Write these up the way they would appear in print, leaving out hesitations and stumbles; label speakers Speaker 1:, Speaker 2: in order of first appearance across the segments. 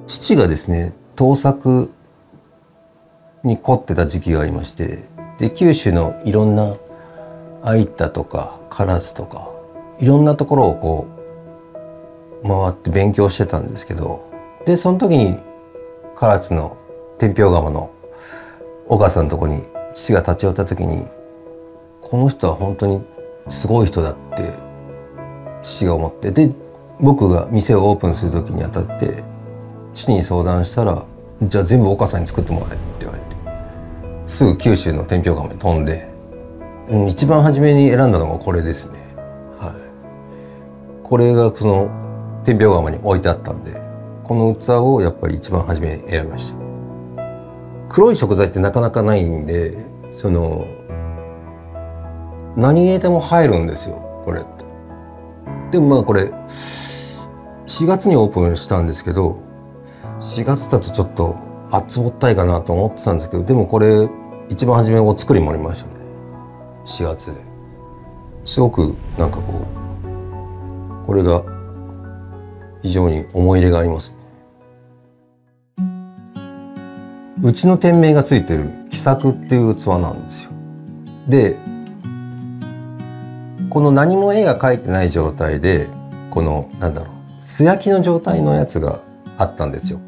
Speaker 1: 父がですね盗作に凝ってた時期がありまして、で九州のいろんな有田とか唐津とかいろんなところをこう回って勉強してたんですけど、でその時に唐津の天平釜のお母さんのとこに父が立ち寄った時に、この人は本当にすごい人だって父が思って、で僕が店をオープンする時にあたって父に相談したら、じゃあ全部お母さんに作ってもらえって言われて、すぐ九州の天平釜に飛んで、一番初めに選んだのがこれですね。はい、これがその天平釜に置いてあったんで、この器をやっぱり一番初めに選びました。黒い食材ってなかなかないんで、その何入れても入るんですよこれって。でもまあこれ4月にオープンしたんですけど、4月だとちょっと厚ぼったいかなと思ってたんですけど、でもこれ一番初めお作りもありましたね、4月で。すごくなんかこうこれが非常に思い入れがありますね。うちの店名がついてる喜作っていう器なんですよ。でこの何も絵が描いてない状態で、このなんだろう素焼きの状態のやつがあったんですよ。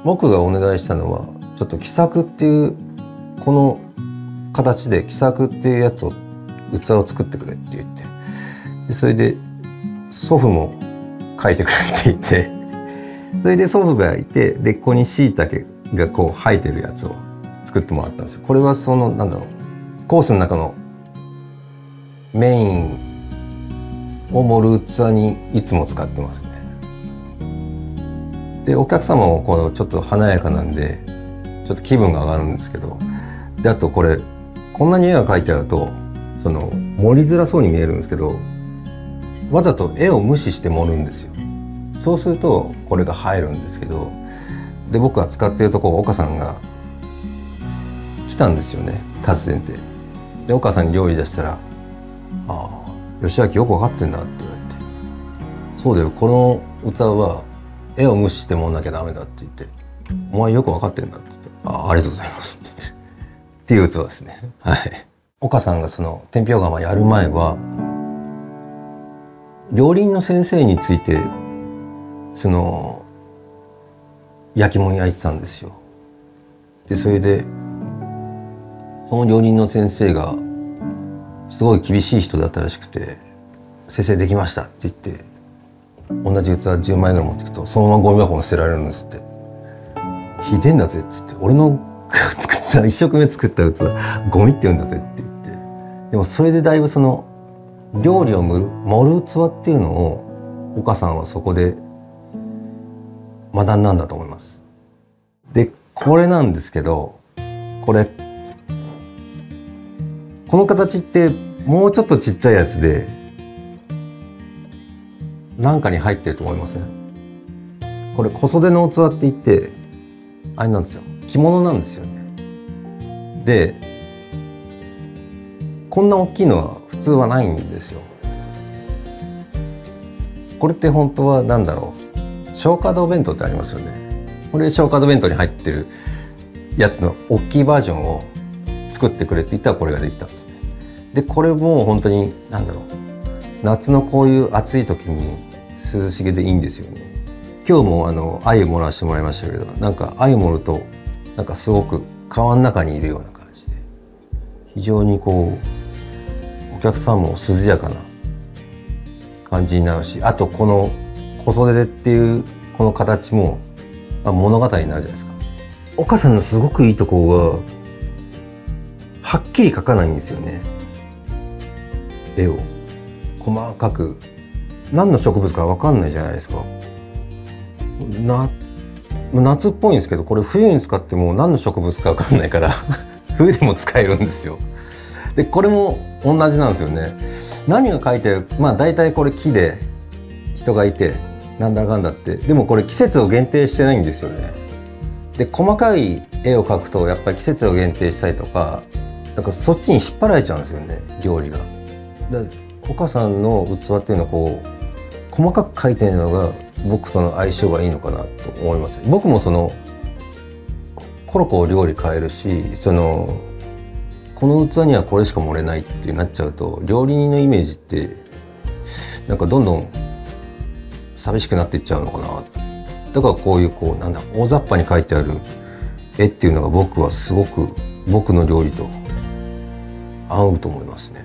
Speaker 1: 僕がお願いしたのはちょっと喜作っていうこの形で喜作っていうやつを器を作ってくれって言って、でそれで祖父も描いてくれって言って、それで祖父がいて、でここに椎茸がこう生えてるやつを作ってもらったんですよ。これはそのなんだろうコースの中のメインを盛る器にいつも使ってますね。でお客様もこうちょっと華やかなんでちょっと気分が上がるんですけど、であとこれこんなに絵が描いてあるとその盛りづらそうに見えるんですけど、わざと絵を無視して盛るんですよ。そうするとこれが入るんですけど、で僕が使っているところ岡さんが来たんですよね、突然で。で岡さんに料理出したら「ああ義明よく分かってんだ」って言われて「そうだよ、この器は絵を無視して盛んなきゃダメだ」って言って「お前よく分かってんだ」って言って「あありがとうございます」って言ってっていう器ですね。はい。岡さんがその天平釜やる前は料理人の先生についてその焼き物焼いてたんですよ。でそれでその料理人の先生がすごい厳しい人だったらしくて「先生できました」って言って同じ器10枚ぐらい持っていくとそのままゴミ箱に捨てられるんですって。ひでえんだぜっつって、俺の作った一生懸命作った器ゴミって言うんだぜって言って、でもそれでだいぶその料理を盛る器っていうのを岡さんはそこで学んだんだと思います。でこれなんですけど、この形ってもうちょっとちっちゃいやつで何かに入ってると思いません？これ小袖の器って言ってあれなんですよ、着物なんですよね。でこんな大きいのは普通はないんですよ。これって本当は何だろう、小華堂弁当ってありますよね。これ小華堂弁当に入ってるやつの大きいバージョンを作ってくれって言ったらこれができたんですね。でこれも本当に何だろう、夏のこういう暑い時に涼しげでいいんですよね。今日も鮎盛らせてもらいましたけど、なんか鮎盛るとなんかすごく川の中にいるような感じで、非常にこうお客さんも涼やかな感じになるし、あとこの小袖っていうこの形も物語になるじゃないですか。岡さんのすごくいいところがはっきり描かないんですよね。絵を細かく何の植物か分かんないじゃないですか。夏っぽいんですけど、これ冬に使っても何の植物か分かんないから冬でも使えるんですよ。でこれも同じなんですよね。何が描いてる、大体これ木で人がいてなんだかんだって、でもこれ季節を限定してないんですよね。で細かい絵を描くとやっぱり季節を限定したりとか、なんかそっちに引っ張られちゃうんですよね、料理が。で岡さんの器っていうのはこう細かく描いてるのが僕との相性がいいのかなと思います。僕もそのコロコロ料理変えるし、そのこの器にはこれしか盛れないってなっちゃうと、料理人のイメージってなんかどんどん寂しくなっていっちゃうのかな。だからこういうなんだ大雑把に描いてある絵っていうのが僕はすごく僕の料理と合うと思いますね。